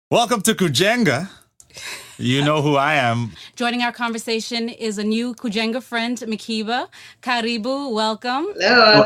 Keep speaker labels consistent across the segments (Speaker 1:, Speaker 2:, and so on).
Speaker 1: Welcome to Kujenga. You know who I am.
Speaker 2: Joining our conversation is a new Kujenga friend, Makeeba. Karibu, welcome.
Speaker 3: Hello,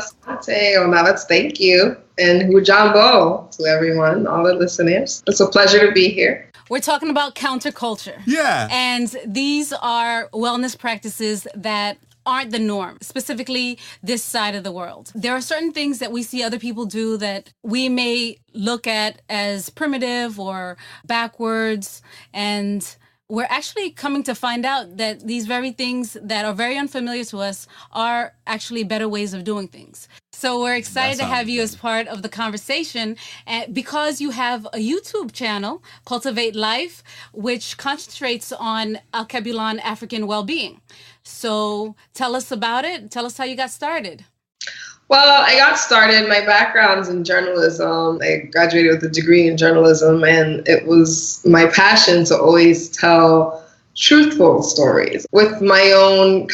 Speaker 3: let's thank you. And Hujambo to everyone, all the listeners. It's a pleasure to be here.
Speaker 2: We're talking about counterculture.
Speaker 1: Yeah.
Speaker 2: And these are wellness practices that aren't the norm, specifically this side of the world. There are certain things that we see other people do that we may look at as primitive or backwards, and we're actually coming to find out that these very things that are very unfamiliar to us are actually better ways of doing things. So we're excited to have you as part of the conversation because you have a YouTube channel, Cultivatelyfe, which concentrates on Alkebu-Lan African well-being. So tell us about it. Tell us how you got started.
Speaker 3: Well, I got started, my background's in journalism. I graduated with a degree in journalism, and it was my passion to always tell truthful stories. With my own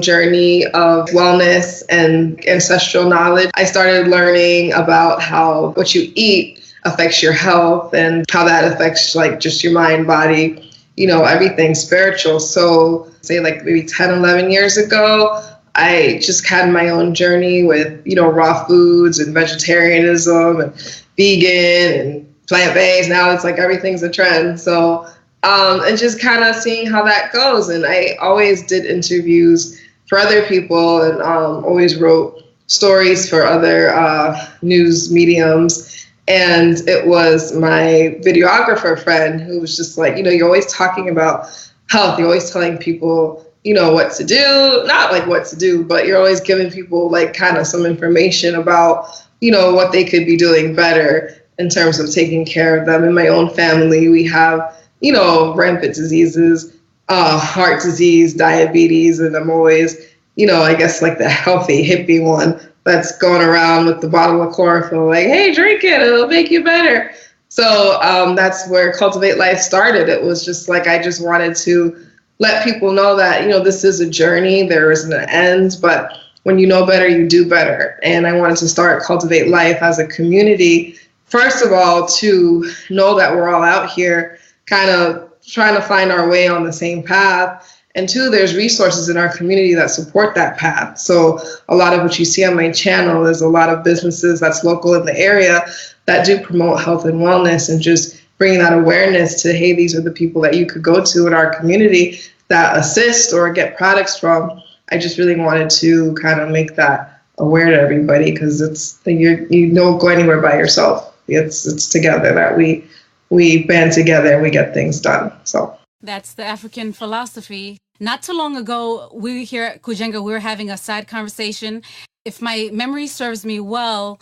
Speaker 3: journey of wellness and ancestral knowledge, I started learning about how what you eat affects your health and how that affects like just your mind, body, everything spiritual. So say like maybe 10, 11 years ago, I just had my own journey with, raw foods and vegetarianism and vegan and plant-based. Now it's like everything's a trend. So, and just kind of seeing how that goes. And I always did interviews for other people and always wrote stories for other news mediums. And it was my videographer friend who was just like, you're always talking about health. You're always telling people, what to do, not like what to do, but you're always giving people like kind of some information about, what they could be doing better in terms of taking care of them. In my own family, we have, rampant diseases, heart disease, diabetes, and I'm always, I guess like the healthy hippie one that's going around with the bottle of chlorophyll, like, hey, drink it, it'll make you better. So that's where Cultivatelyfe started. It was just like, I just wanted to let people know that, this is a journey, there isn't an end, but when you know better, you do better. And I wanted to start Cultivatelyfe as a community, first of all, to know that we're all out here kind of trying to find our way on the same path. And two, there's resources in our community that support that path. So a lot of what you see on my channel is a lot of businesses that's local in the area that do promote health and wellness and just bringing that awareness to, hey, these are the people that you could go to in our community that assist or get products from. I just really wanted to kind of make that aware to everybody because it's you don't go anywhere by yourself. It's together that we band together and we get things done. So
Speaker 2: that's the African philosophy. Not too long ago, we here at Kujenga, we were having a side conversation. If my memory serves me well,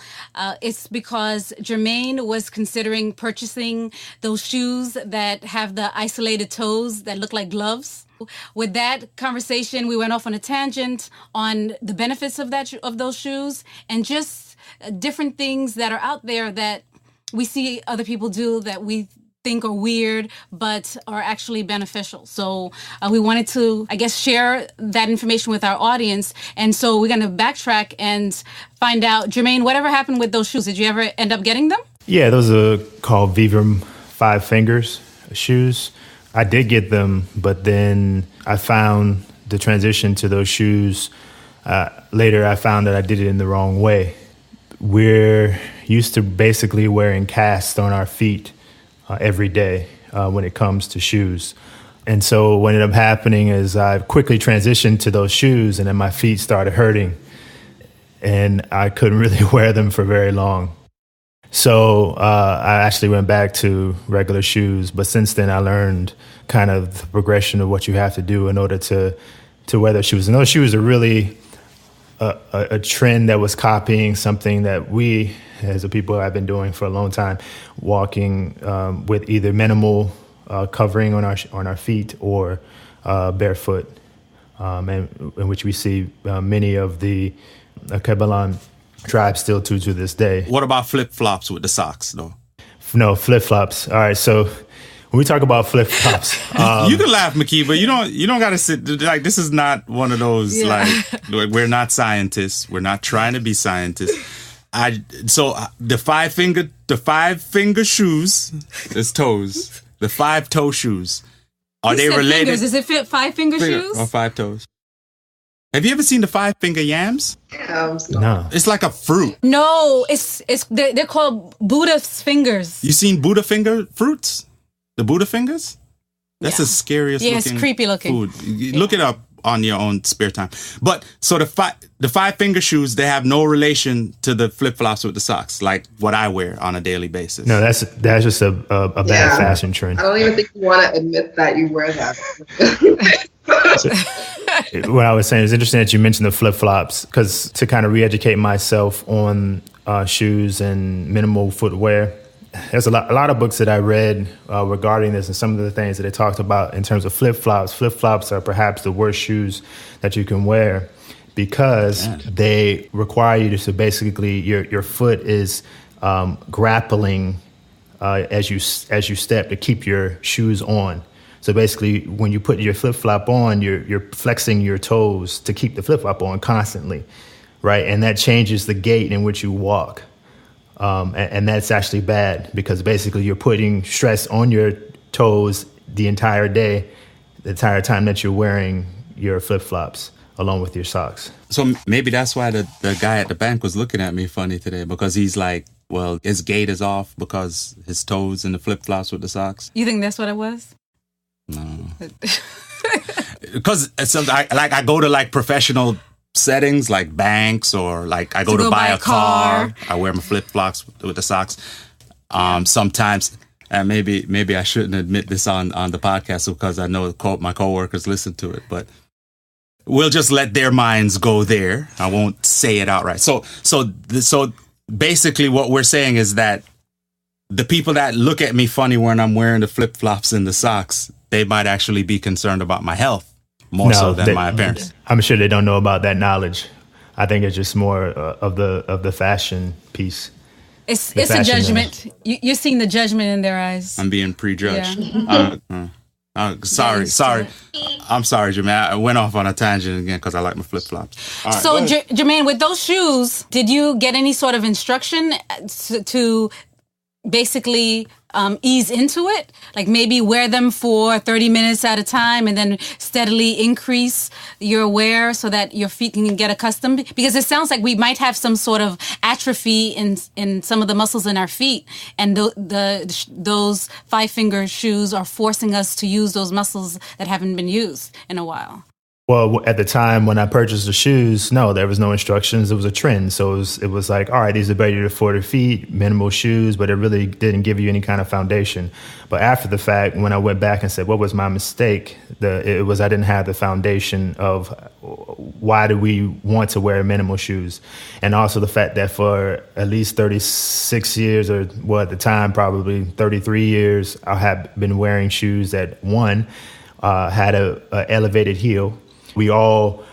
Speaker 2: it's because Jermaine was considering purchasing those shoes that have the isolated toes that look like gloves. With that conversation, we went off on a tangent on the benefits of those shoes and just different things that are out there that we see other people do that we think are weird, but are actually beneficial. So we wanted to, I guess, share that information with our audience. And so we're going to backtrack and find out, Jermaine, whatever happened with those shoes? Did you ever end up getting them?
Speaker 4: Yeah, those are called Vibram 5 Fingers shoes. I did get them, but then I found the transition to those shoes. Later, I found that I did it in the wrong way. We're used to basically wearing casts on our feet every day when it comes to shoes. And so what ended up happening is I quickly transitioned to those shoes and then my feet started hurting and I couldn't really wear them for very long. So I actually went back to regular shoes. But since then I learned kind of the progression of what you have to do in order to wear those shoes. And those shoes are really a trend that was copying something that we as a people have been doing for a long time, walking with either minimal covering on our feet or barefoot, and in which we see many of the Alkebu-Lan tribe still to this day.
Speaker 1: What about flip-flops with the socks, though?
Speaker 4: No, flip-flops. All right, so when we talk about flip-flops...
Speaker 1: you can laugh, Makeeba. You don't got to sit... Like, this is not one of those, like, we're not scientists. We're not trying to be scientists. the five finger shoes is toes. The 5 toe shoes. Are they related?
Speaker 2: Fingers. Does it fit 5 finger shoes?
Speaker 1: Or 5 toes? Have you ever seen the 5 finger yams?
Speaker 3: No.
Speaker 1: It's like a fruit.
Speaker 2: No, they're called Buddha's fingers.
Speaker 1: You seen Buddha finger fruits? The Buddha fingers? That's the scariest looking.
Speaker 2: Yeah, it's creepy looking.
Speaker 1: Food. Look it up on your own spare time. But so the 5 finger shoes, they have no relation to the flip flops with the socks, like what I wear on a daily basis.
Speaker 4: No, that's just a bad fashion trend.
Speaker 3: I don't even think you want to admit that you wear that.
Speaker 4: What I was saying, it's interesting that you mentioned the flip flops, because to kind of re-educate myself on shoes and minimal footwear, there's a lot of books that I read regarding this, and some of the things that they talked about in terms of flip flops. Flip flops are perhaps the worst shoes that you can wear because they require you to basically your foot is grappling as you step to keep your shoes on. So basically, when you put your flip flop on, you're flexing your toes to keep the flip flop on constantly, right? And that changes the gait in which you walk. And that's actually bad because basically you're putting stress on your toes the entire day, the entire time that you're wearing your flip-flops along with your socks.
Speaker 1: So maybe that's why the guy at the bank was looking at me funny today, because he's like, well, his gait is off because his toes in the flip-flops with the socks.
Speaker 2: You think that's what it was?
Speaker 1: No. Because I go to like professional settings like banks, or like I go to buy a car. I wear my flip flops with the socks. Sometimes, and maybe I shouldn't admit this on the podcast because I know my coworkers listen to it, but we'll just let their minds go there. I won't say it outright. So basically, what we're saying is that the people that look at me funny when I'm wearing the flip flops and the socks, they might actually be concerned about my health. More so than my appearance.
Speaker 4: I'm sure they don't know about that knowledge. I think it's just more of the fashion piece.
Speaker 2: It's a judgment. You're seeing the judgment in their eyes.
Speaker 1: I'm being prejudged. Yeah. Sorry. I'm sorry, Jermaine. I went off on a tangent again because I like my flip flops. Right,
Speaker 2: so, Jermaine, with those shoes, did you get any sort of instruction to basically ease into it? Like maybe wear them for 30 minutes at a time and then steadily increase your wear so that your feet can get accustomed? Because it sounds like we might have some sort of atrophy in some of the muscles in our feet, and those 5-finger shoes are forcing us to use those muscles that haven't been used in a while.
Speaker 4: Well, at the time when I purchased the shoes, no, there was no instructions. It was a trend. So it was like, all right, these are better for the feet, minimal shoes, but it really didn't give you any kind of foundation. But after the fact, when I went back and said, what was my mistake? It was I didn't have the foundation of why do we want to wear minimal shoes? And also the fact that for at least 36 years, or well, at the time, probably 33 years, I had been wearing shoes that, one, had a elevated heel. We all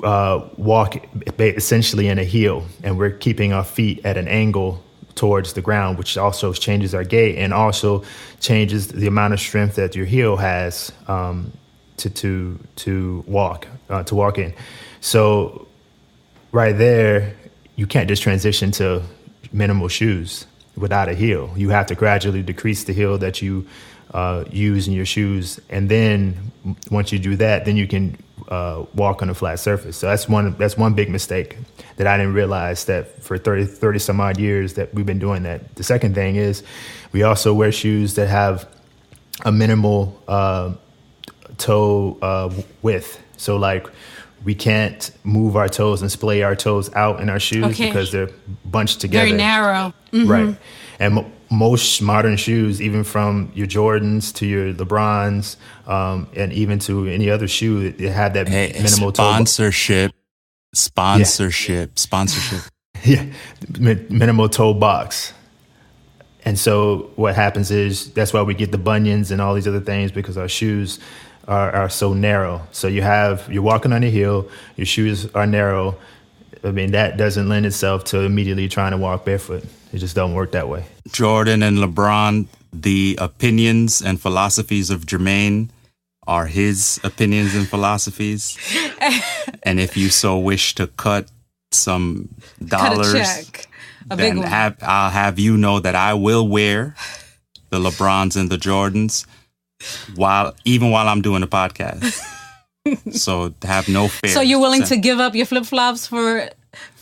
Speaker 4: walk essentially in a heel, and we're keeping our feet at an angle towards the ground, which also changes our gait and also changes the amount of strength that your heel has to walk in. So right there, you can't just transition to minimal shoes without a heel. You have to gradually decrease the heel that you use in your shoes, and then once you do that, then you can walk on a flat surface. So that's one big mistake that I didn't realize, that for 30 some odd years that we've been doing that. The second thing is we also wear shoes that have a minimal toe width. So like we can't move our toes and splay our toes out in our shoes because they're bunched together.
Speaker 2: Very narrow. Mm-hmm.
Speaker 4: Right. And most modern shoes, even from your Jordans to your LeBrons, and even to any other shoe, they have that minimal
Speaker 1: sponsorship.
Speaker 4: Yeah, minimal toe box. And so what happens is that's why we get the bunions and all these other things, because our shoes are so narrow. So you're walking on a heel, your shoes are narrow. I mean, that doesn't lend itself to immediately trying to walk barefoot. It just don't work that way.
Speaker 1: Jordan and LeBron, the opinions and philosophies of Jermaine are his opinions and philosophies. And if you so wish to cut some dollars
Speaker 2: A big one.
Speaker 1: I'll have you know that I will wear the LeBrons and the Jordans even while I'm doing the podcast. So have no fear.
Speaker 2: So you're willing to give up your flip-flops for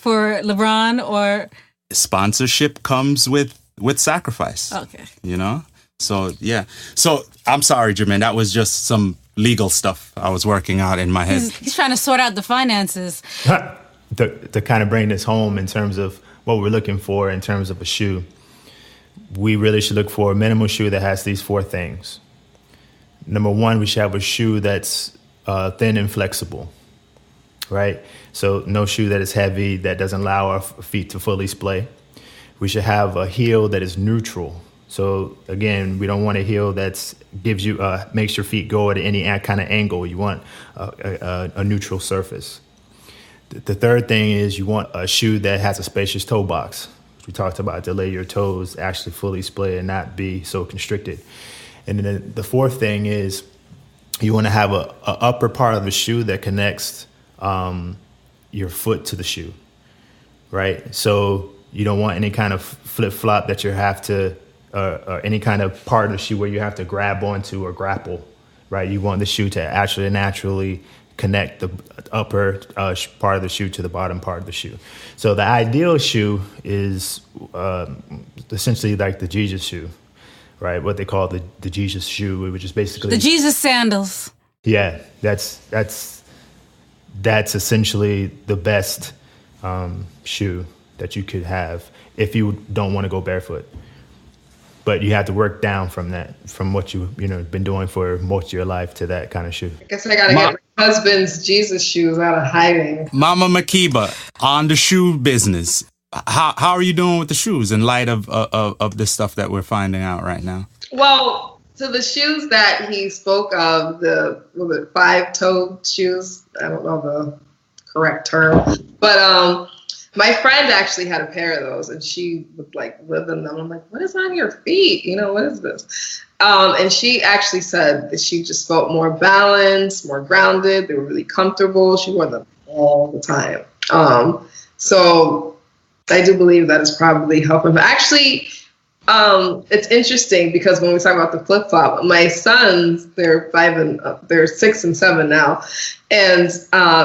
Speaker 2: LeBron, or
Speaker 1: sponsorship comes with sacrifice.
Speaker 2: Okay.
Speaker 1: You know? So yeah. So I'm sorry, Jermaine. That was just some legal stuff I was working out in my head.
Speaker 2: He's trying to sort out the finances.
Speaker 4: To kind of bring this home in terms of what we're looking for in terms of a shoe, we really should look for a minimal shoe that has these 4 things. Number 1, we should have a shoe that's thin and flexible, right? So no shoe that is heavy, that doesn't allow our feet to fully splay. We should have a heel that is neutral. So again, we don't want a heel that makes your feet go at any kind of angle. You want a neutral surface. The third thing is you want a shoe that has a spacious toe box, which we talked about, to let your toes actually fully splay and not be so constricted. And then the fourth thing is you want to have a upper part of the shoe that connects your foot to the shoe, right? So you don't want any kind of flip-flop that you have to, or any kind of part of the shoe where you have to grab onto or grapple, right? You want the shoe to actually naturally connect the upper part of the shoe to the bottom part of the shoe. So the ideal shoe is essentially like the Jesus shoe, right? What they call the Jesus shoe, which is basically
Speaker 2: the Jesus sandals.
Speaker 4: Yeah, that's essentially the best shoe that you could have if you don't want to go barefoot. But you have to work down from that, from what you've been doing for most of your life to that kind of shoe.
Speaker 3: I guess I gotta get my husband's Jesus shoes out of hiding.
Speaker 1: Mama Makeeba, on the shoe business, how are you doing with the shoes in light of the stuff that we're finding out right now?
Speaker 3: Well, so the shoes that he spoke of, the 5-toed shoes, I don't know the correct term, but my friend actually had a pair of those, and she would live in them. I'm like, what is on your feet? What is this? And she actually said that she just felt more balanced, more grounded. They were really comfortable. She wore them all the time. So I do believe that is probably helping. But actually, it's interesting because when we talk about the flip flop, my sons, they're 6 and 7 now, and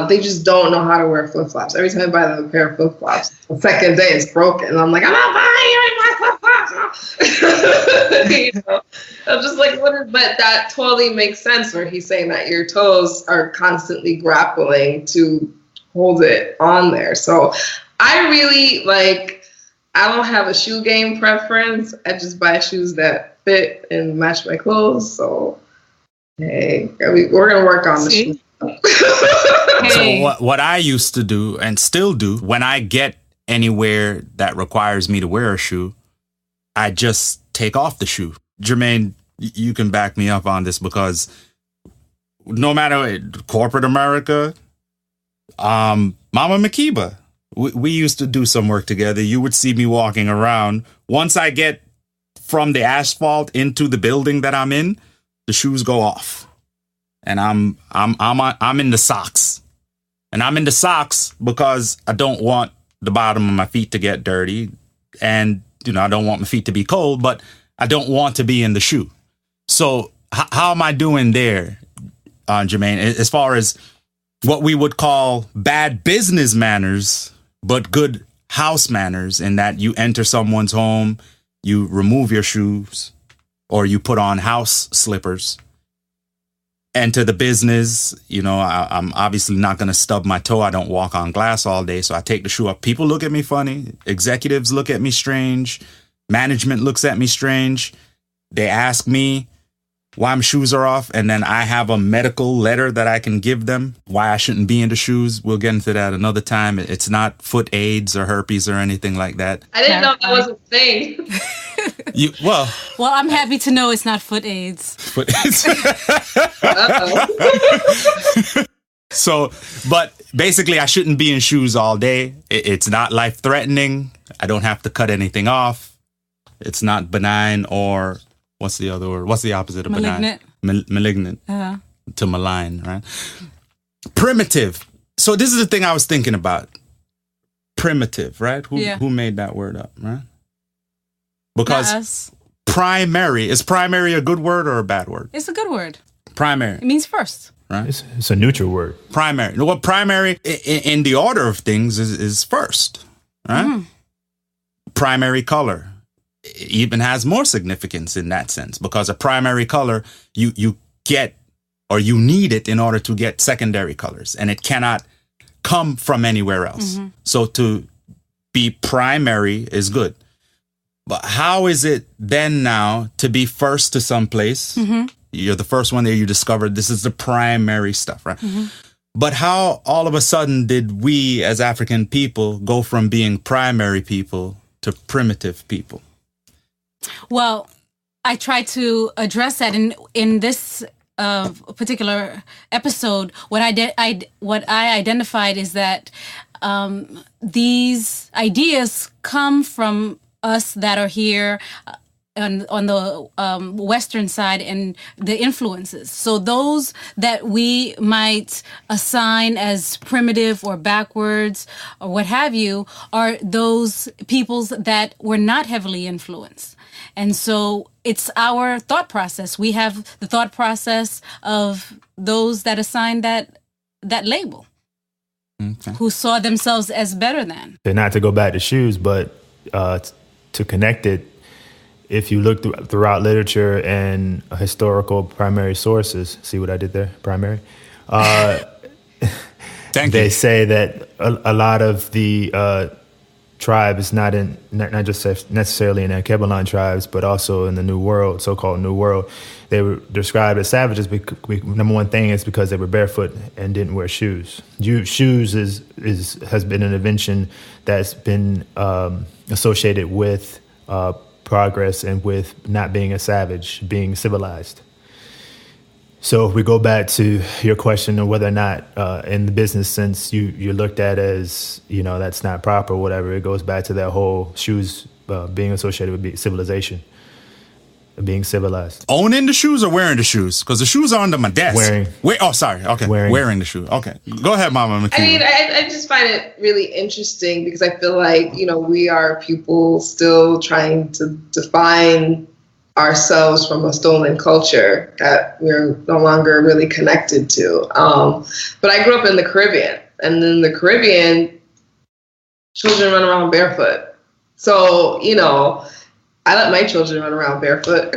Speaker 3: they just don't know how to wear flip flops. Every time I buy them a pair of flip flops, the second day it's broken, and I'm like, I'm not buying you my flip flops. I'm just like, but that totally makes sense where he's saying that your toes are constantly grappling to hold it on there. So I really I don't have a shoe game preference. I just buy shoes that fit and match my clothes. So, hey, we're going to work on the shoes.
Speaker 1: So what I used to do and still do when I get anywhere that requires me to wear a shoe, I just take off the shoe. Jermaine, you can back me up on this because no matter corporate America, Mama Makeeba, we used to do some work together. You would see me walking around. Once I get from the asphalt into the building that I'm in, the shoes go off, and I'm in the socks, and I'm in the socks because I don't want the bottom of my feet to get dirty, and I don't want my feet to be cold, but I don't want to be in the shoe. So how am I doing there, Jermaine? As far as what we would call bad business manners, but good house manners, in that you enter someone's home, you remove your shoes, or you put on house slippers. Enter the business, I'm obviously not going to stub my toe. I don't walk on glass all day, so I take the shoe up. People look at me funny. Executives look at me strange. Management looks at me strange. They ask me why my shoes are off, and then I have a medical letter that I can give them why I shouldn't be in the shoes. We'll get into that another time. It's not foot AIDS or herpes or anything like that.
Speaker 3: I didn't know that was a thing.
Speaker 1: Well,
Speaker 2: I'm happy to know it's not foot AIDS.
Speaker 1: Foot AIDS. So, but basically, I shouldn't be in shoes all day. It's not life-threatening. I don't have to cut anything off. It's not benign or... What's the other word? What's the opposite of
Speaker 2: malignant?
Speaker 1: Benign? Malignant. To malign, right? Primitive. So this is the thing I was thinking about. primitive, right? Who made that word up, right? Because primary, is primary a good word or a bad word?
Speaker 2: It's a good word.
Speaker 1: Primary.
Speaker 2: It means first.
Speaker 1: Right?
Speaker 4: It's a neutral word.
Speaker 1: Primary. Well, primary in the order of things is first, right? Mm-hmm. Primary color even has more significance in that sense, because a primary color, you get, or you need it in order to get secondary colors, and it cannot come from anywhere else. Mm-hmm. So to be primary is good. But how is it then now to be first to some place? Mm-hmm. You're the first one there, you discovered this is the primary stuff, right? Mm-hmm. But how all of a sudden did we as African people go from being primary people to primitive people?
Speaker 2: Well, I tried to address that in this particular episode. What I identified is that these ideas come from us that are here on the Western side, and the influences. So those that we might assign as primitive or backwards or what have you are those peoples that were not heavily influenced. And so it's our thought process. We have the thought process of those that assign that label, who saw themselves as better than.
Speaker 4: Not to go back to shoes, but to connect it, if you look throughout literature and historical primary sources, see what I did there? Primary. They say that a lot of the tribes, not just necessarily in Alkebu-Lan tribes, but also in the New World, so-called New World, they were described as savages. Number one thing is because they were barefoot and didn't wear shoes. Shoes has been an invention that's been associated with progress and with not being a savage, being civilized. So if we go back to your question of whether or not in the business sense you're looked at as, that's not proper or whatever, it goes back to that whole shoes being associated with civilization, being civilized.
Speaker 1: Owning the shoes or wearing the shoes? Because the shoes are under my desk. Wearing the shoe. Okay. Go ahead, Mama Makeeba.
Speaker 3: I mean, I just find it really interesting because I feel like, we are people still trying to define ourselves from a stolen culture that we're no longer really connected to. But I grew up in the Caribbean, and in the Caribbean, children run around barefoot. So, I let my children run around barefoot.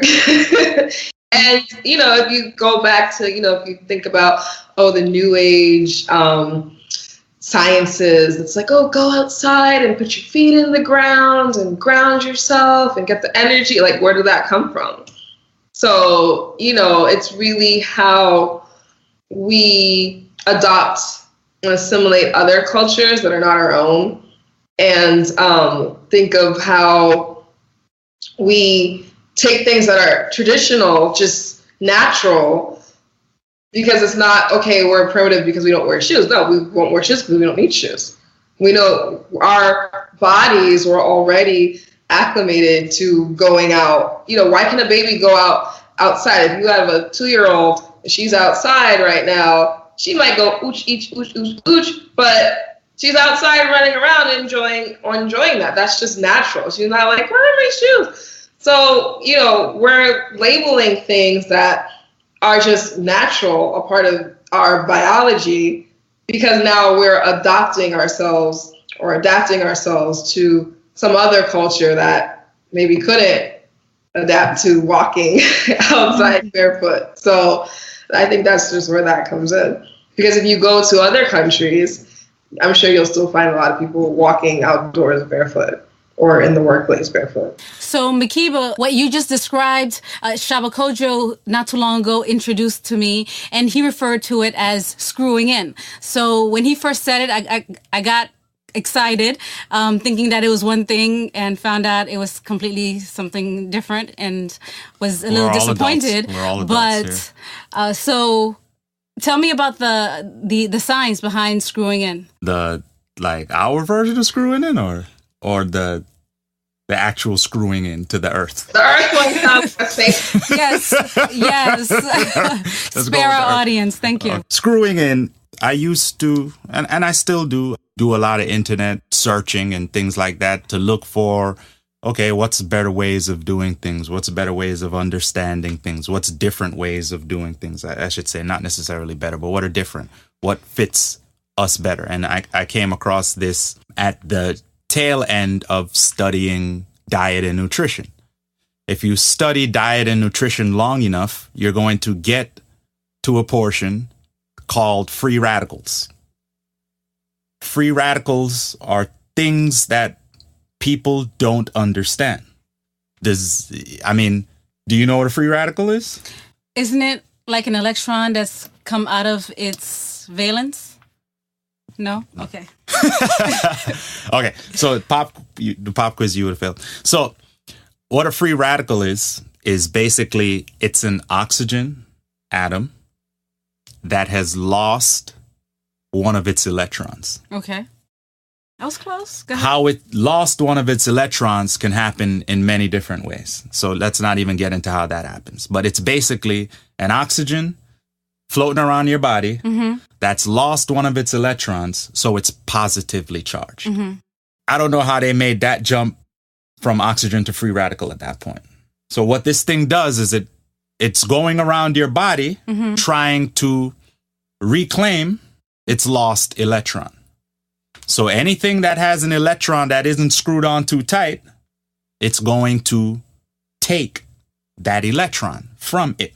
Speaker 3: And, if you go back to, if you think about, the new age sciences, it's like, go outside and put your feet in the ground and ground yourself and get the energy. Like, where did that come from? So, it's really how we adopt and assimilate other cultures that are not our own, and think of how we take things that are traditional, just natural, because it's not, we're primitive because we don't wear shoes. No, we won't wear shoes because we don't need shoes. We know our bodies were already acclimated to going out. Why can a baby go outside? If you have a 2-year-old, she's outside right now, she might go ooch, each, ooch, ooch, ooch, but she's outside running around enjoying that. That's just natural. She's not like, where are my shoes? So, we're labeling things that are just natural, a part of our biology, because now we're adapting ourselves to some other culture that maybe couldn't adapt to walking outside barefoot. So I think that's just where that comes in. Because if you go to other countries, I'm sure you'll still find a lot of people walking outdoors barefoot or in the workplace barefoot.
Speaker 2: So Makeeba, what you just described, Shaba Kojo not too long ago introduced to me, and he referred to it as screwing in. So when he first said it, I got excited, thinking that it was one thing, and found out it was completely something different, and was a little disappointed.
Speaker 1: We're all adults
Speaker 2: but so tell me about the science behind screwing in.
Speaker 1: Our version of screwing in, or the actual screwing into the earth.
Speaker 3: The earth one sounds the same.
Speaker 2: Yes. Spare our audience. Thank you.
Speaker 1: Screwing in, I used to, and I still do a lot of internet searching and things like that to look for, okay, what's better ways of doing things? What's better ways of understanding things? What's different ways of doing things? I should say, not necessarily better, but what are different? What fits us better? And I came across this at the tail end of studying diet and nutrition. If you study diet and nutrition long enough, you're going to get to a portion called free radicals. Free radicals are things that people don't understand. Do you know what a free radical is?
Speaker 2: Isn't it like an electron that's come out of its valence? No? Okay.
Speaker 1: Okay, so the pop quiz you would have failed. So what a free radical is basically it's an oxygen atom that has lost one of its electrons.
Speaker 2: Okay. That was close. Go ahead.
Speaker 1: How it lost one of its electrons can happen in many different ways. So let's not even get into how that happens. But it's basically an oxygen floating around your body that's lost one of its electrons, so it's positively charged. I don't know how they made that jump from oxygen to free radical at that point. So what this thing does is it's going around your body trying to reclaim its lost electron. So anything that has an electron that isn't screwed on too tight, it's going to take that electron from it.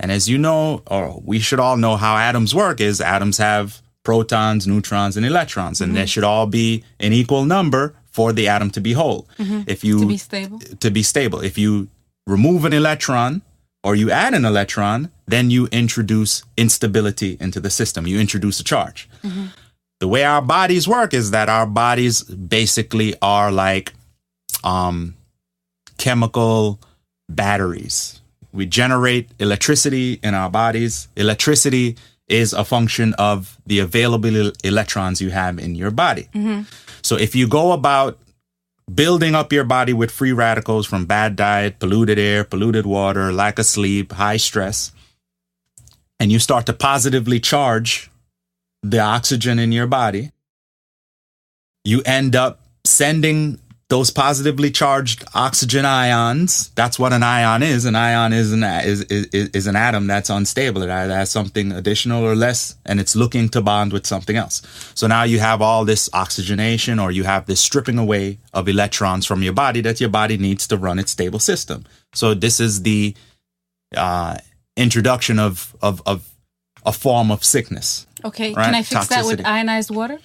Speaker 1: And as you know, or we should all know how atoms work, is atoms have protons, neutrons, and electrons, and they should all be an equal number for the atom to be whole. To be stable. To be stable. If you remove an electron or you add an electron, then you introduce instability into the system. You introduce a charge. The way our bodies work is that our bodies basically are like chemical batteries. We generate electricity in our bodies. Electricity is a function of the available electrons you have in your body. So if you go about building up your body with free radicals from bad diet, polluted air, polluted water, lack of sleep, high stress, and you start to positively charge the oxygen in your body, you end up sending those positively charged oxygen ions. That's what an ion is. An ion is an atom that's unstable. It either has something additional or less, and it's looking to bond with something else. So now you have all this oxygenation, or you have this stripping away of electrons from your body that your body needs to run its stable system. So this is the introduction of a form of sickness.
Speaker 2: Okay,
Speaker 1: right?
Speaker 2: Can I fix that with ionized water?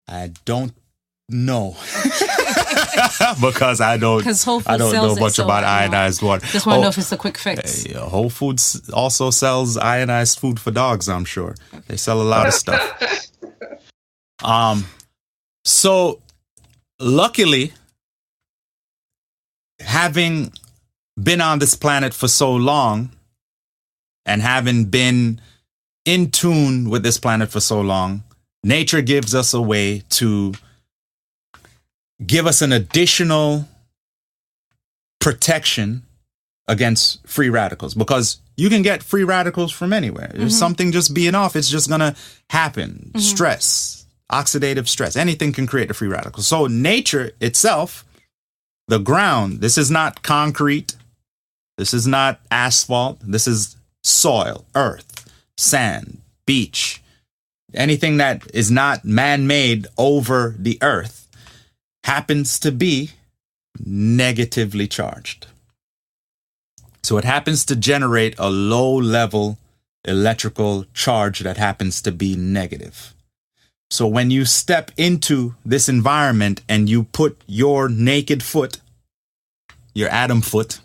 Speaker 1: I don't know. Because I don't know much about ionized water.
Speaker 2: Just want to know if it's a quick fix.
Speaker 1: Whole Foods also sells ionized food for dogs, I'm sure. Okay. They sell a lot of stuff. So luckily, having been on this planet for so long and having been in tune with this planet for so long, nature gives us a way to give us an additional protection against free radicals, because you can get free radicals from anywhere. There's something just being off, it's just going to happen. Stress, oxidative stress, anything can create a free radical. So nature itself, the ground, this is not concrete, this is not asphalt, this is soil, earth, sand, beach, anything that is not man-made over the earth happens to be negatively charged. So it happens to generate a low-level electrical charge that happens to be negative. So when you step into this environment and you put your naked foot, your atom foot,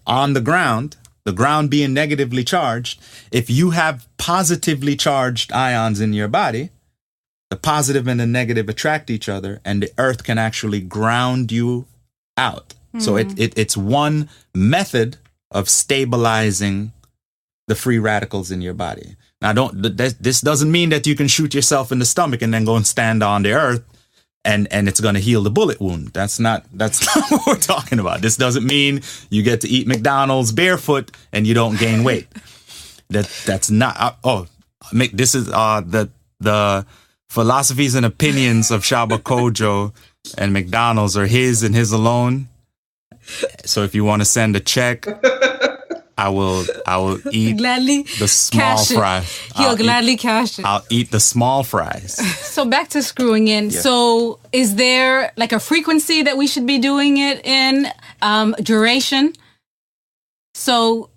Speaker 1: on the ground being negatively charged, if you have positively charged ions in your body, the positive and the negative attract each other, and the earth can actually ground you out. So it's one method of stabilizing the free radicals in your body. Now, this doesn't mean that you can shoot yourself in the stomach and then go and stand on the earth and it's going to heal the bullet wound. That's not what we're talking about. This doesn't mean you get to eat McDonald's barefoot and you don't gain weight. That's not. This is the philosophies and opinions of Shaba Kojo and McDonald's are his and his alone. So if you want to send a check, I will eat
Speaker 2: gladly
Speaker 1: the small fries.
Speaker 2: He'll gladly cash it.
Speaker 1: I'll eat the small fries.
Speaker 2: So back to screwing in.
Speaker 1: Yeah.
Speaker 2: So is there like a frequency that we should be doing it in? Duration? So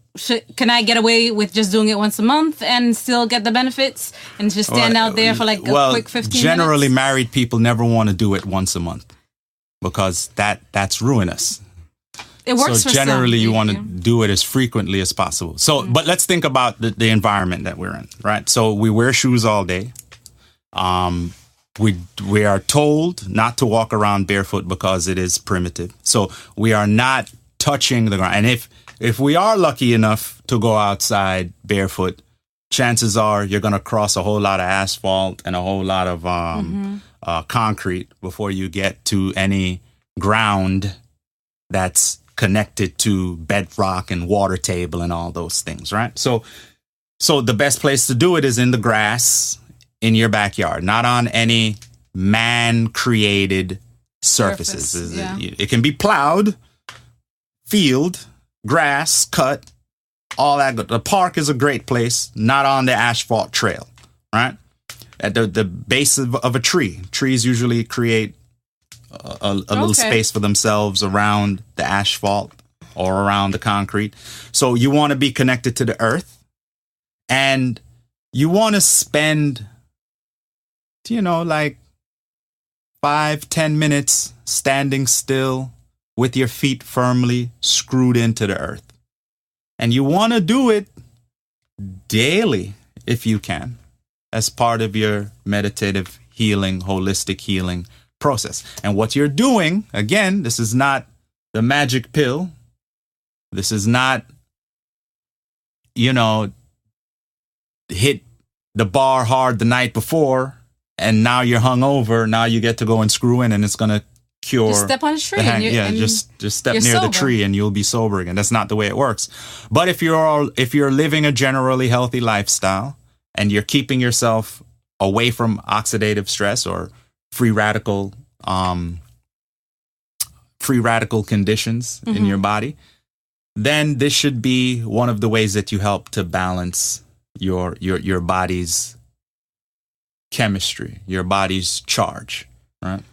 Speaker 2: can I get away with just doing it once a month and still get the benefits and just stand out there for like a quick 15
Speaker 1: generally
Speaker 2: minutes?
Speaker 1: Married people never want to do it once a month because that's ruinous.
Speaker 2: It works
Speaker 1: so
Speaker 2: for
Speaker 1: generally
Speaker 2: some.
Speaker 1: You want to do it as frequently as possible. So, but let's think about the environment that we're in, right? So we wear shoes all day. We are told not to walk around barefoot because it is primitive. So we are not touching the ground. And if we are lucky enough to go outside barefoot, chances are you're going to cross a whole lot of asphalt and a whole lot of concrete before you get to any ground that's connected to bedrock and water table and all those things, right? So the best place to do it is in the grass in your backyard, not on any man-created surfaces.
Speaker 2: Yeah.
Speaker 1: It can be plowed, field, grass, cut, all that. The park is a great place, not on the asphalt trail, right? At the base of a tree. Trees usually create a little space for themselves around the asphalt or around the concrete. So you want to be connected to the earth, and you want to spend, like 5-10 minutes standing still with your feet firmly screwed into the earth. And you want to do it daily if you can, as part of your meditative healing, holistic healing process. And what you're doing, again, this is not the magic pill. This is not, hit the bar hard the night before and now you're hungover. Now you get to go and screw in and it's going to cure.
Speaker 2: Just step on a tree.
Speaker 1: Just step near the tree and you'll be sober again. That's not the way it works. But if you're living a generally healthy lifestyle and you're keeping yourself away from oxidative stress or free radical conditions in your body, then this should be one of the ways that you help to balance your body's chemistry, your body's charge, right?